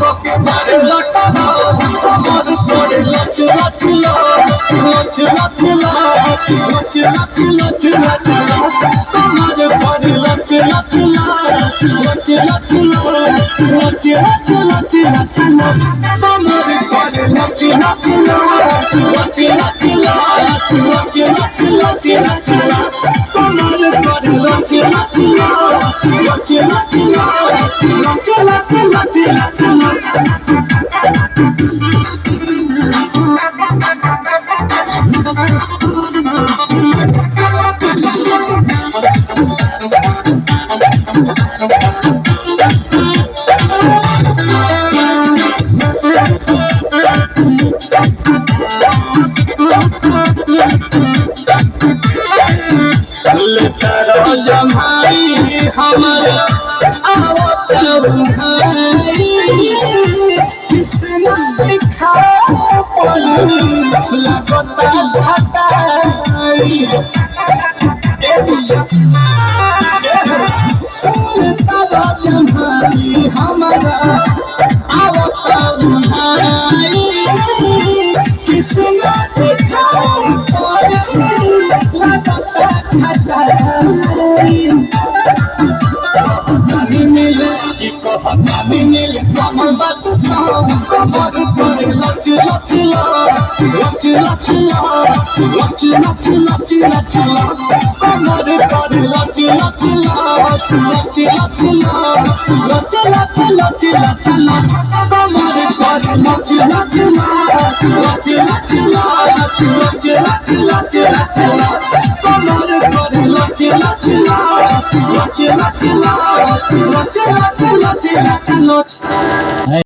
বুকে মারে লটা তোমার করে লাচ লাচ লাচ লাচ লাচ লাচ লাচ লাচ লাচ লাচ তোমার করে লাচ লাচ লাচ লাচ লাচ লাচ লাচ লাচ লাচ লাচ তোমার করে লাচ লাচ লাচ লাচ লাচ লাচ লাচ লাচ লাচ লাচ লাচ তোমার করে লাচ লাচ লাচ লাচ লাচ লাচ লাচ লাচ লাচ লাচ जमाई हमारा आवत भाई किस्मत दिखा लगता घटाई जमाई हमारा आवत भाई किस्मत दिखा लगता घटाई कमल बात कमर पर लच लच लच लच लच लच लच लच लच लच कमर पर लच लच लच लच लच लच लच लच लच लच कमर पर लच लच लच लच लच लच लच लच लच लच कमर पर लच लच लच लच लच लच लच लच लच लच